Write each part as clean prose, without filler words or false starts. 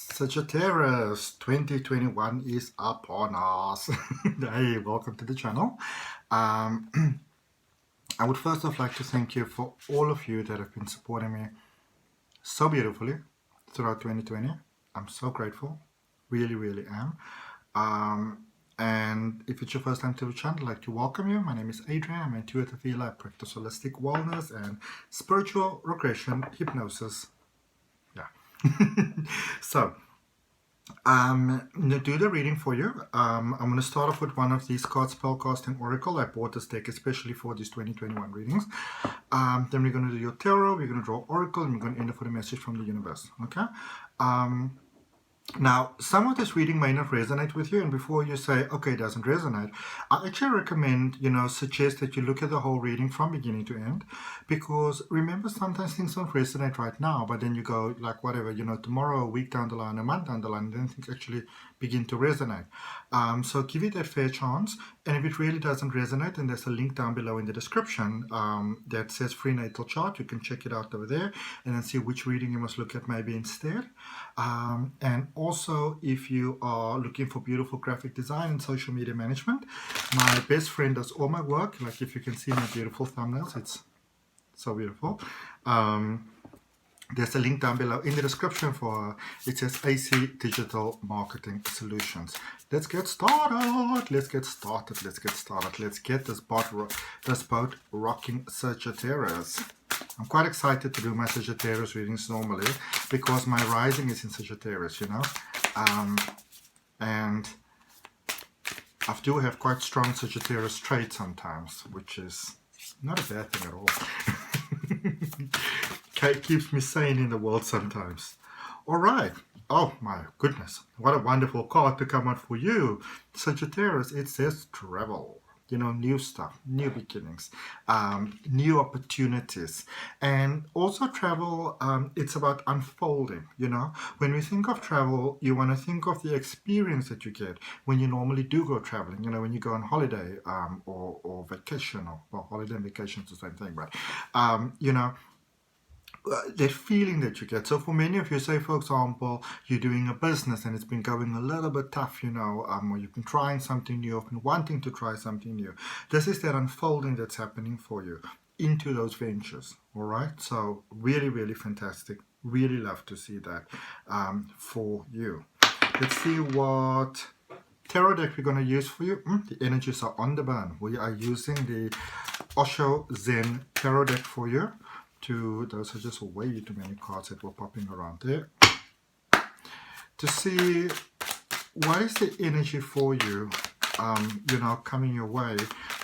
Sagittarius 2021 is upon us. Hey, welcome to the channel. I would first off like to thank you for all of you that have been supporting me so beautifully throughout 2020. I'm so grateful, really am. And if it's your first time to the channel, I'd like to welcome you. My name is Adrian. I'm an intuitive healer. I practice holistic wellness and spiritual regression hypnosis. So I'm going to do the reading for you. I'm going to start off with one of these cards, Spellcasting Oracle. I bought this deck especially for these 2021 readings. Then we're going to do your tarot, we're going to draw Oracle, and we're going to end up with a message from the universe. Okay? Now, some of this reading may not resonate with you, and before you say, okay, it doesn't resonate, I actually recommend, suggest that you look at the whole reading from beginning to end, because remember, sometimes things don't resonate right now, but then you go, like, whatever, tomorrow, a week down the line, a month down the line, then things actually begin to resonate. So give it that fair chance, and if it really doesn't resonate, then there's a link down below in the description that says free natal chart. You can check it out over there, and then see which reading you must look at maybe instead. And also, if you are looking for beautiful graphic design and social media management, my best friend does all my work. Like, if you can see my beautiful thumbnails, it's so beautiful. There's a link down below in the description for, it says AC Digital Marketing Solutions. Let's get started. Let's get this boat rocking, Sagittarius. I'm quite excited to do my Sagittarius readings normally because my rising is in Sagittarius, and I do have quite strong Sagittarius traits sometimes, which is not a bad thing at all. It keeps me sane in the world sometimes. All right. Oh my goodness. What a wonderful card to come out for you. Sagittarius, it says travel. New stuff, new beginnings, new opportunities. And also travel, it's about unfolding, When we think of travel, you want to think of the experience that you get when you normally do go traveling, when you go on holiday or vacation, or holiday and vacation is the same thing, but, that feeling that you get. So for many of you, say for example, you're doing a business and it's been going a little bit tough, or you've been trying something new, you've been wanting to try something new. This is that unfolding that's happening for you into those ventures. All right. So really fantastic. Really love to see that for you. Let's see what tarot deck we're going to use for you. The energies are on the burn. We are using the OSHO Zen Tarot deck for you. Those are just way too many cards that were popping around there. To see what is the energy for you, coming your way.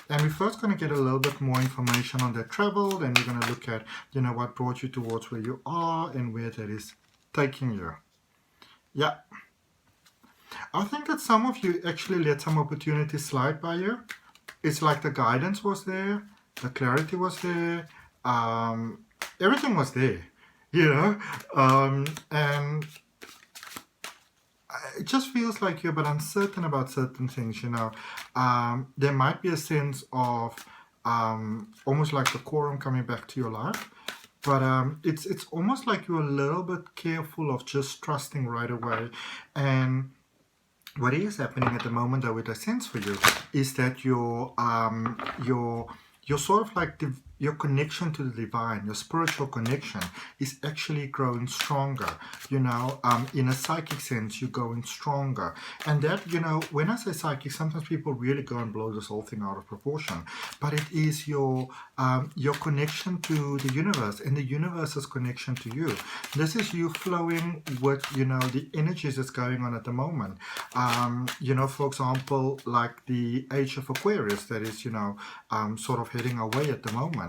And we're first going to get a little bit more information on that travel. Then we're going to look at, what brought you towards where you are and where that is taking you. Yeah. I think that some of you actually let some opportunities slide by you. It's like the guidance was there, the clarity was there. Everything was there, and it just feels like you're a bit uncertain about certain things, There might be a sense of almost like the quorum coming back to your life, but it's almost like you're a little bit careful of just trusting right away. And what is happening at the moment, though, with a sense for you, is that you're sort of like your connection to the divine, your spiritual connection is actually growing stronger. In a psychic sense, you're going stronger. And that, when I say psychic, sometimes people really go and blow this whole thing out of proportion. But it is your connection to the universe and the universe's connection to you. This is you flowing with, the energies that's going on at the moment. For example, like the age of Aquarius that is, sort of heading away at the moment.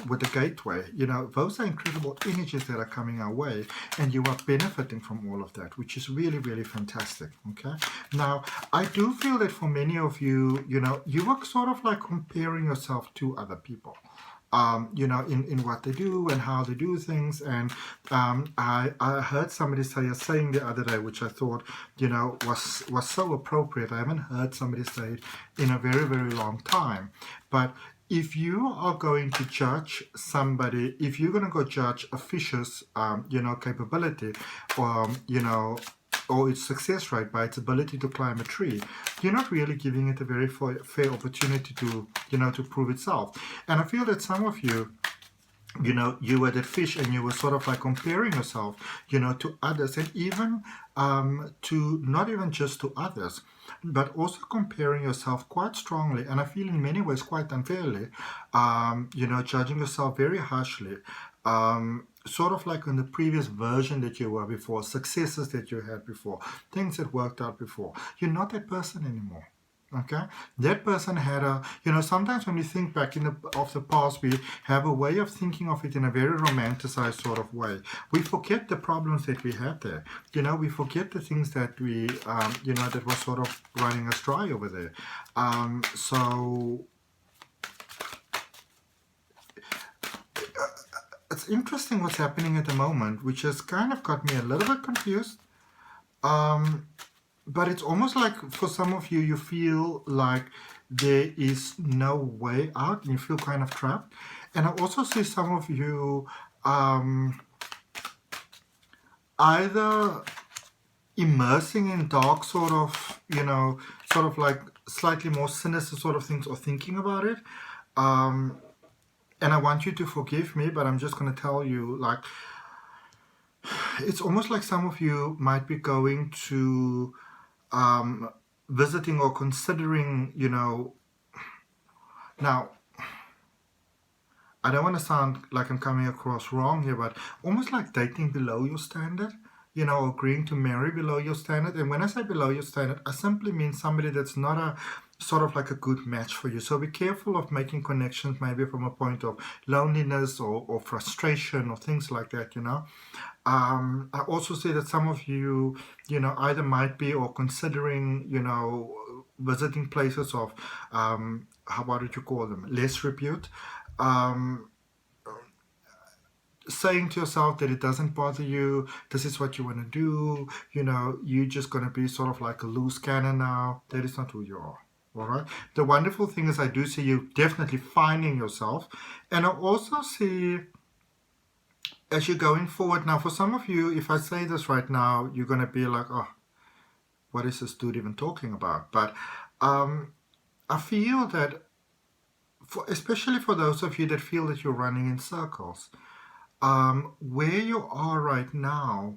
With the gateway, those are incredible energies that are coming our way, and you are benefiting from all of that, which is really fantastic. Okay, now I do feel that for many of you, you are sort of like comparing yourself to other people. In what they do and how they do things. And I heard somebody say a saying the other day, which I thought, was so appropriate. I haven't heard somebody say it in a very long time. But if you are going to judge somebody, if you're going to go judge a fish's, capability, or, or its success rate by its ability to climb a tree, you're not really giving it a very fair opportunity to, to prove itself. And I feel that some of you, you were that fish and you were sort of like comparing yourself, to others, and even to not even just to others, but also comparing yourself quite strongly, and I feel in many ways quite unfairly, judging yourself very harshly, sort of like in the previous version that you were before, successes that you had before, things that worked out before. You're not that person anymore. Okay, that person had a, sometimes when we think back of the past, we have a way of thinking of it in a very romanticized sort of way. We forget the problems that we had there. We forget the things that we, that was sort of running us dry over there. So it's interesting what's happening at the moment, which has kind of got me a little bit confused. But it's almost like for some of you, you feel like there is no way out and you feel kind of trapped. And I also see some of you either immersing in dark sort of, sort of like slightly more sinister sort of things or thinking about it. And I want you to forgive me, but I'm just going to tell you, like, it's almost like some of you might be going to visiting or considering, now, I don't want to sound like I'm coming across wrong here, but almost like dating below your standard, agreeing to marry below your standard. And when I say below your standard, I simply mean somebody that's not a sort of like a good match for you. So be careful of making connections maybe from a point of loneliness or frustration or things like that, I also say that some of you, either might be or considering, visiting places of, what did you call them, less repute. Saying to yourself that it doesn't bother you, this is what you want to do, you're just going to be sort of like a loose cannon now. That is not who you are. All right. The wonderful thing is I do see you definitely finding yourself. And I also see, as you're going forward now, for some of you, if I say this right now, you're going to be like, oh, what is this dude even talking about? But I feel that, especially for those of you that feel that you're running in circles, where you are right now,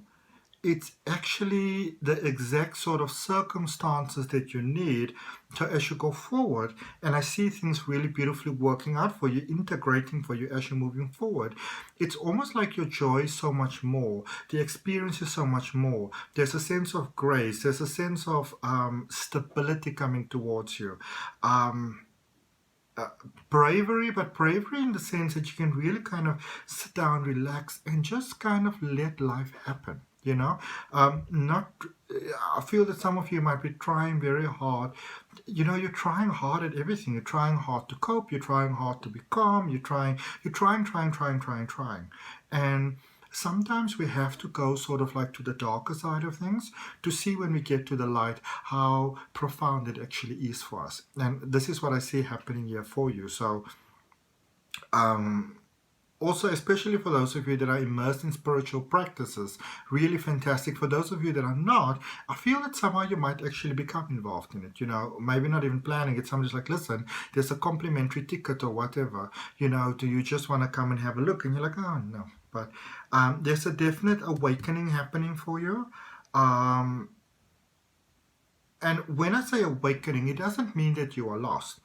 it's actually the exact sort of circumstances that you need to as you go forward. And I see things really beautifully working out for you, integrating for you as you're moving forward. It's almost like your joy is so much more. The experience is so much more. There's a sense of grace. There's a sense of stability coming towards you. Bravery, but bravery in the sense that you can really kind of sit down, relax, and just kind of let life happen. I feel that some of you might be trying very hard. You're trying hard at everything. You're trying hard to cope. You're trying hard to be calm. You're trying. And sometimes we have to go sort of like to the darker side of things to see when we get to the light how profound it actually is for us. And this is what I see happening here for you. So, also, especially for those of you that are immersed in spiritual practices, really fantastic. For those of you that are not, I feel that somehow you might actually become involved in it, maybe not even planning it. Somebody's like, listen, there's a complimentary ticket or whatever, do you just want to come and have a look? And you're like, oh, no. But there's a definite awakening happening for you. And when I say awakening, it doesn't mean that you are lost.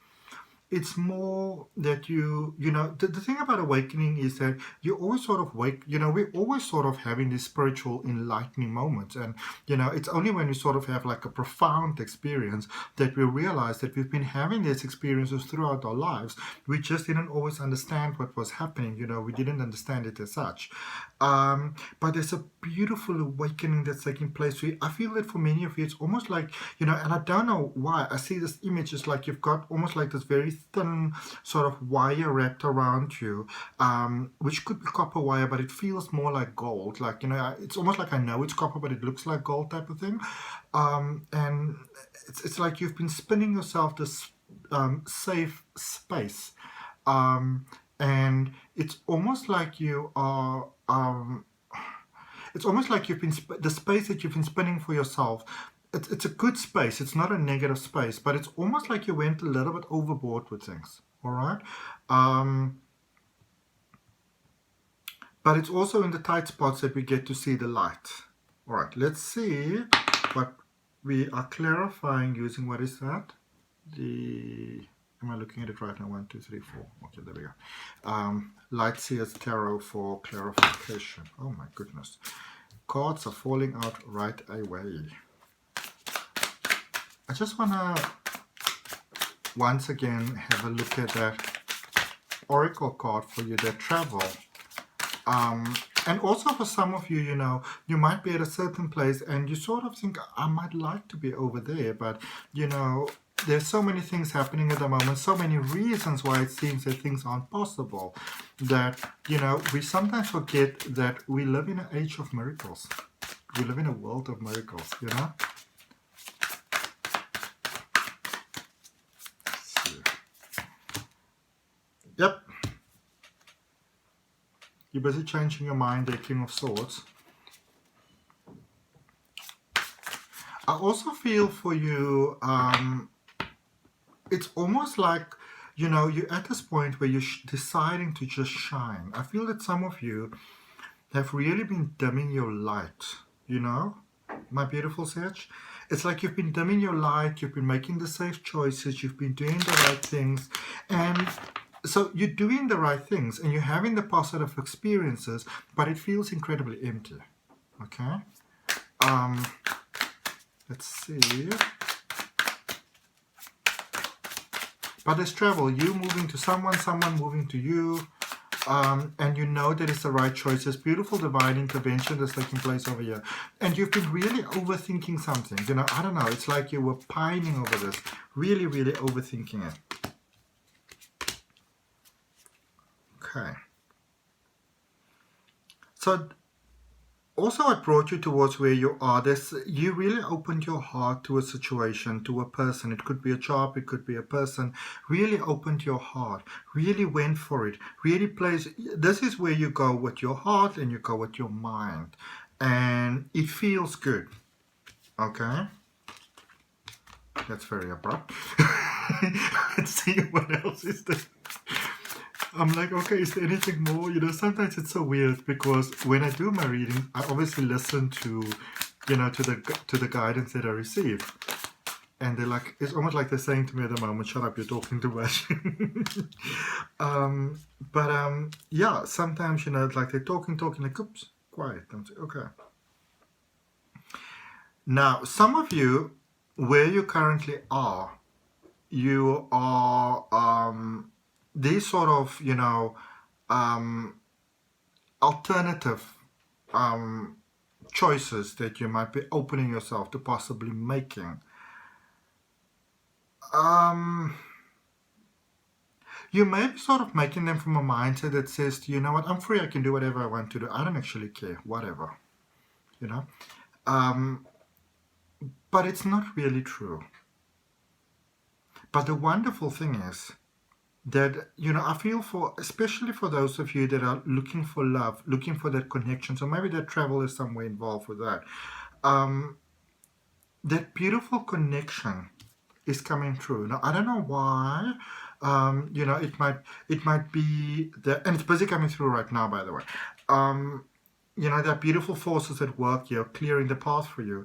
It's more that the thing about awakening is that you always sort of we're always sort of having these spiritual enlightening moments. And, it's only when we sort of have like a profound experience that we realize that we've been having these experiences throughout our lives. We just didn't always understand what was happening. We didn't understand it as such. But there's a beautiful awakening that's taking place. So I feel that for many of you, it's almost like, and I don't know why, I see this image is like you've got almost like this very thin sort of wire wrapped around you, which could be copper wire, but it feels more like gold. Like, it's almost like I know it's copper, but it looks like gold type of thing. And it's like you've been spinning yourself this safe space. And it's almost like you are, it's almost like you've been, the space that you've been spinning for yourself, it's a good space. It's not a negative space, but it's almost like you went a little bit overboard with things. All right. But it's also in the tight spots that we get to see the light. All right, let's see what we are clarifying using. What is that? Am I looking at it right now? 1, 2, 3, 4. Okay, there we go. Light Seers Tarot for clarification. Oh my goodness. Cards are falling out right away. I just want to once again have a look at that oracle card for you that travel. And also for some of you, you know, you might be at a certain place and you sort of think, I might like to be over there, but, you know, there's so many things happening at the moment, so many reasons why it seems that things aren't possible, that, you know, we sometimes forget that we live in an age of miracles. We live in a world of miracles, you know. Yep. You're busy changing your mind, the King of Swords. I also feel for you, it's almost like, you know, you're at this point where you're deciding to just shine. I feel that some of you have really been dimming your light, you know, my beautiful Sag. It's like you've been dimming your light, you've been making the safe choices, you've been doing the right things, and so you're doing the right things and you're having the positive experiences, but it feels incredibly empty. Okay? Let's see. But there's travel. You moving to someone, someone moving to you, and you know that it's the right choice. There's beautiful divine intervention that's taking place over here. And you've been really overthinking something. You know, I don't know. It's like you were pining over this. Really, really overthinking it. Okay. So also what brought you towards where you are, you really opened your heart to a situation, to a person. It could be a job, it could be a person. Really opened your heart, really went for it, really plays. This is where you go with your heart and you go with your mind. And it feels good. Okay? That's very abrupt. Let's see what else is there. I'm like, okay, is there anything more? You know, sometimes it's so weird because when I do my reading, I obviously listen to, you know, to the guidance that I receive. And they're like, it's almost like they're saying to me at the moment, shut up, you're talking too much. Yeah, sometimes, you know, it's like they're talking, like, oops, quiet. I'm like, okay. Now, some of you, where you currently are, you are... these sort of, you know, alternative choices that you might be opening yourself to possibly making. You may be sort of making them from a mindset that says, you know what, I'm free, I can do whatever I want to do. I don't actually care, whatever, you know. But it's not really true. But the wonderful thing is, that, you know, I feel for, especially for those of you that are looking for love, looking for that connection, so maybe that travel is somewhere involved with that, that beautiful connection is coming through. Now, I don't know why, you know, it might be that, and it's busy coming through right now, by the way. You know, there are beautiful forces at work here, clearing the path for you.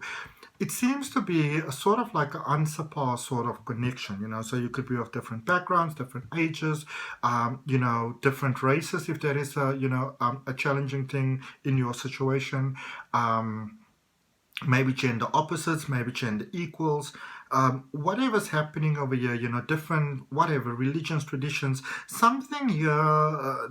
It seems to be a sort of like an unsurpassed sort of connection, you know, so you could be of different backgrounds, different ages, you know, different races, if there is a, you know, a challenging thing in your situation, maybe gender opposites, maybe gender equals, whatever's happening over here, you know, different, whatever, religions, traditions, something here,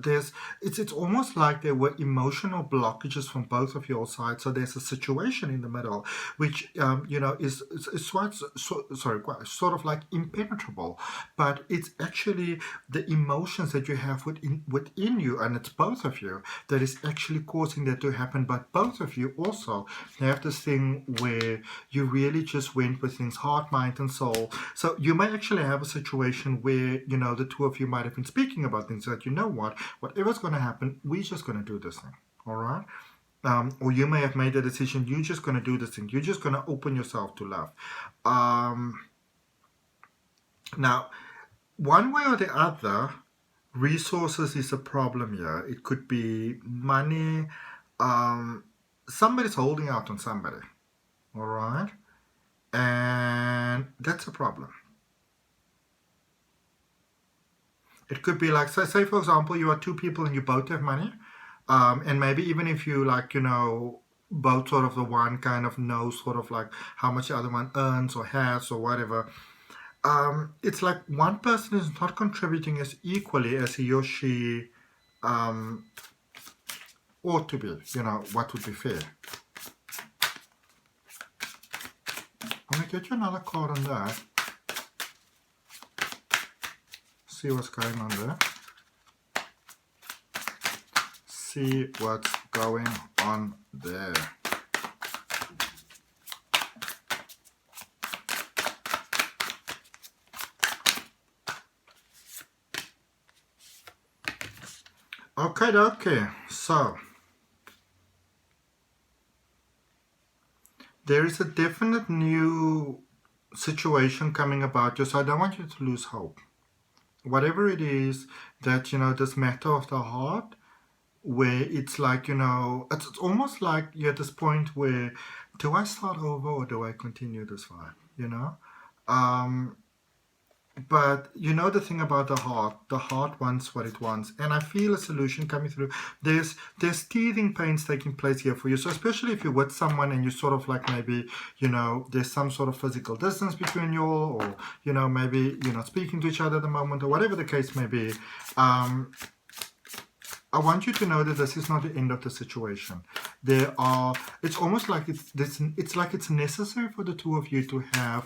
it's almost like there were emotional blockages from both of your sides. So there's a situation in the middle, which, you know, is sort of like impenetrable, but it's actually the emotions that you have within you, and it's both of you that is actually causing that to happen. But both of you also have this thing where you really just went with things heart, heart, mind, and soul. So you may actually have a situation where, you know, the two of you might have been speaking about things that, you know what, whatever's going to happen, we're just going to do this thing. All right? Or you may have made a decision, you're just going to do this thing. You're just going to open yourself to love. Now, one way or the other, resources is a problem here. It could be money. Somebody's holding out on somebody. All right? And that's a problem. It could be like, say for example, you are two people and you both have money. And maybe even if you, like, you know, both sort of the one kind of knows sort of like how much the other one earns or has or whatever. It's like one person is not contributing as equally as he or she ought to be. You know, what would be fair? I'm going to get you another card on that. See what's going on there. See what's going on there. Okay, so there is a definite new situation coming about you, so I don't want you to lose hope. Whatever it is that, you know, this matter of the heart, where it's like, you know, it's almost like you're at this point where, do I start over or do I continue this vibe, you know? But you know the thing about the heart wants what it wants, and I feel a solution coming through. There's teething pains taking place here for you, so especially if you're with someone and you sort of like, maybe, you know, there's some sort of physical distance between you all, or, you know, maybe you're not speaking to each other at the moment, or whatever the case may be. I want you to know that this is not the end of the situation. It's almost like it's like it's necessary for the two of you to have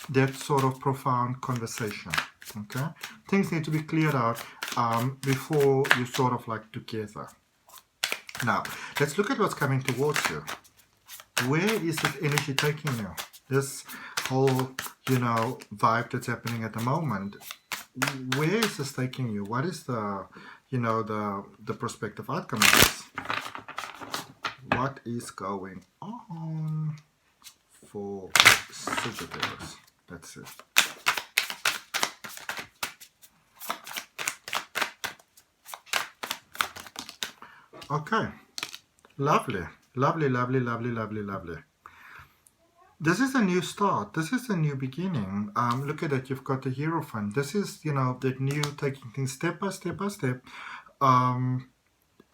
that sort of profound conversation. Okay, things need to be cleared out before you sort of like together. Now, let's look at what's coming towards you. Where is this energy taking you? This whole, you know, vibe that's happening at the moment. Where is this taking you? What is the, you know, the prospective outcome of this? What is going on for Sagittarius? That's it. Okay. Lovely. Lovely, lovely, lovely, lovely, lovely. This is a new start. This is a new beginning. Look at that. You've got the Hierophant. This is, you know, the new, taking things step by step by step,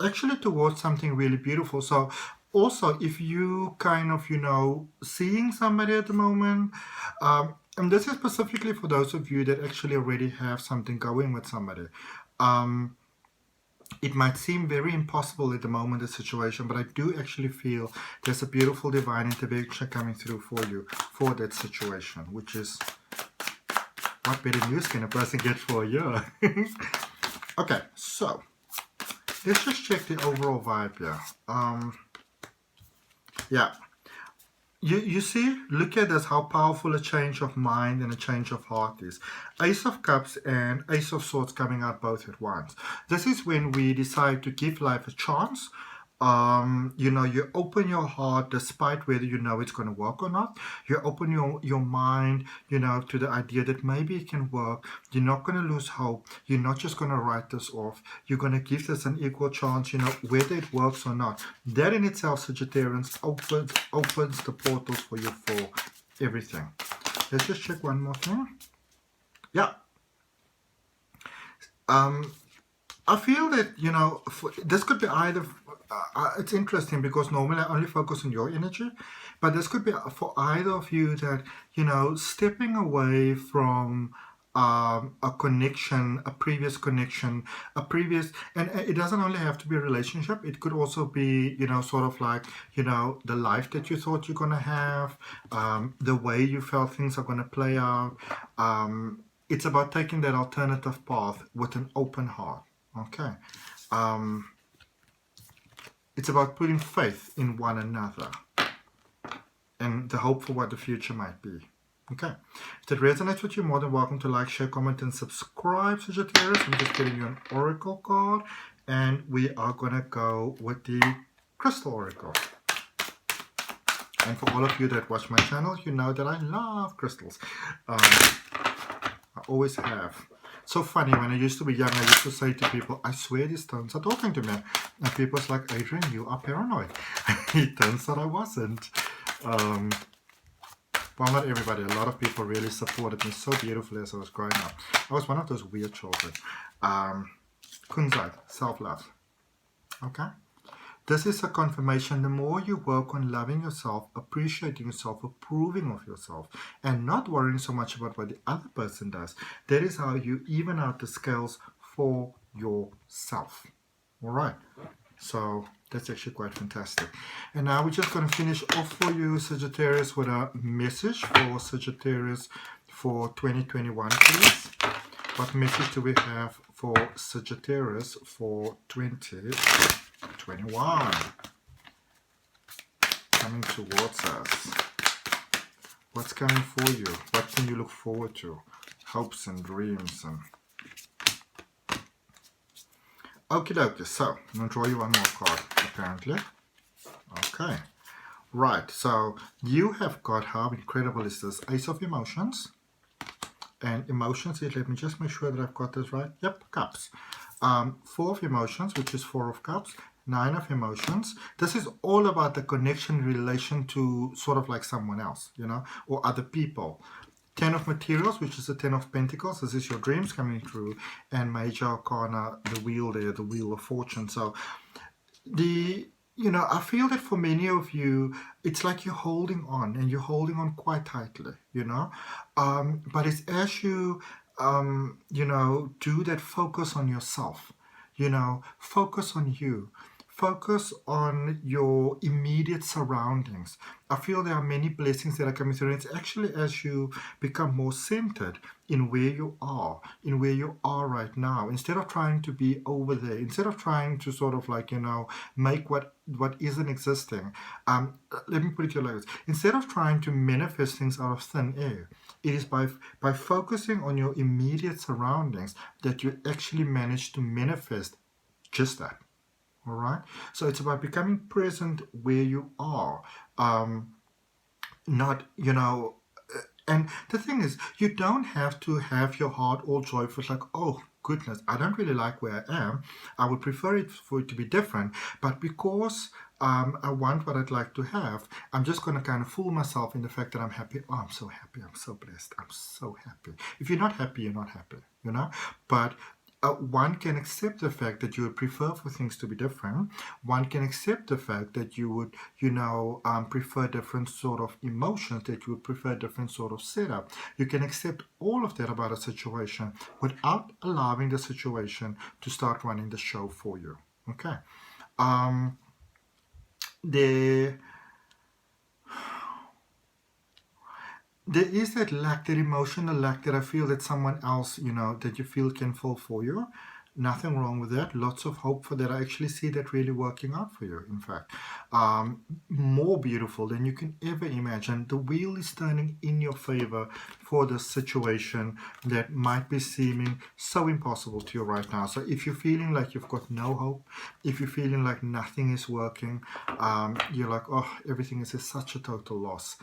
actually towards something really beautiful. So also, if you kind of, you know, seeing somebody at the moment, and this is specifically for those of you that actually already have something going with somebody. It might seem very impossible at the moment, the situation, but I do actually feel there's a beautiful divine intervention coming through for you for that situation, which is, what better news can a person get for a year? Okay, so let's just check the overall vibe here. Yeah. You see, look at this, how powerful a change of mind and a change of heart is. Ace of Cups and Ace of Swords coming out both at once. This is when we decide to give life a chance. You know, you open your heart despite whether you know it's going to work or not. You open your mind, you know, to the idea that maybe it can work. You're not going to lose hope. You're not just going to write this off. You're going to give this an equal chance, you know, whether it works or not. That in itself, Sagittarians, opens the portals for you for everything. Let's just check one more thing. Yeah. I feel that, you know, this could be either, it's interesting because normally I only focus on your energy, but this could be for either of you that, you know, stepping away from a connection, a previous connection, and it doesn't only have to be a relationship. It could also be, you know, sort of like, you know, the life that you thought you're going to have, the way you felt things are going to play out. It's about taking that alternative path with an open heart. Okay. It's about putting faith in one another and the hope for what the future might be. Okay, if it resonates with you, more than welcome to like, share, comment, and subscribe, Sagittarius. I'm just getting you an oracle card, and we are going to go with the crystal oracle. And for all of you that watch my channel, you know that I love crystals. I always have. So funny, when I used to be young, I used to say to people, I swear these stones are talking to me. And people's like, Adrian, you are paranoid. It turns out I wasn't. Well, not everybody. A lot of people really supported me so beautifully as I was growing up. I was one of those weird children. Kunzai, self-love. Okay? This is a confirmation. The more you work on loving yourself, appreciating yourself, approving of yourself, and not worrying so much about what the other person does, that is how you even out the scales for yourself. All right. So that's actually quite fantastic. And now we're just going to finish off for you, Sagittarius, with a message for Sagittarius for 2021, please. What message do we have for Sagittarius for 2021? Coming towards us. What's coming for you? What can you look forward to? Hopes and dreams and... Okie dokie, so I'm going to draw you one more card, apparently. Okay. Right, so you have got, how incredible is this? Ace of Emotions. And emotions is, let me just make sure that I've got this right. Yep, Cups. Four of Emotions, which is Four of Cups. Nine of Emotions. This is all about the connection in relation to sort of like someone else, you know, or other people. 10 of Materials, which is the 10 of Pentacles. This is your dreams coming through. And Major Arcana, the wheel there, the Wheel of Fortune. So, you know, I feel that for many of you, it's like you're holding on, and you're holding on quite tightly, you know. But it's as you, you know, do that, focus on yourself, you know, focus on you. Focus on your immediate surroundings. I feel there are many blessings that are coming through. It's actually as you become more centered in where you are right now. Instead of trying to be over there, instead of trying to sort of like, you know, make what isn't existing. Let me put it to you like this. Instead of trying to manifest things out of thin air, it is by focusing on your immediate surroundings that you actually manage to manifest just that. All right, so it's about becoming present where you are, not, you know, and the thing is, you don't have to have your heart all joyful, like, oh goodness, I don't really like where I am. I would prefer it for it to be different, but because I want what I'd like to have, I'm just going to kind of fool myself in the fact that I'm happy. Oh, I'm so happy. I'm so blessed. I'm so happy. If you're not happy, you're not happy, you know, but one can accept the fact that you would prefer for things to be different. One can accept the fact that you would, you know, prefer different sort of emotions, that you would prefer different sort of setup. You can accept all of that about a situation without allowing the situation to start running the show for you. Okay. There is that lack, that emotional lack that I feel that someone else, you know, that you feel can fill for you. Nothing wrong with that. Lots of hope for that. I actually see that really working out for you, in fact. More beautiful than you can ever imagine. The wheel is turning in your favor for this situation that might be seeming so impossible to you right now. So if you're feeling like you've got no hope, if you're feeling like nothing is working, you're like, oh, everything is such a total loss.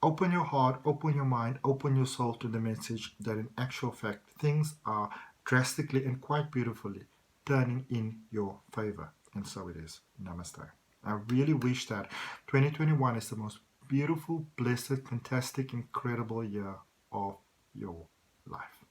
Open your heart, open your mind, open your soul to the message that in actual fact things are drastically and quite beautifully turning in your favor. And so it is. Namaste. I really wish that 2021 is the most beautiful, blessed, fantastic, incredible year of your life.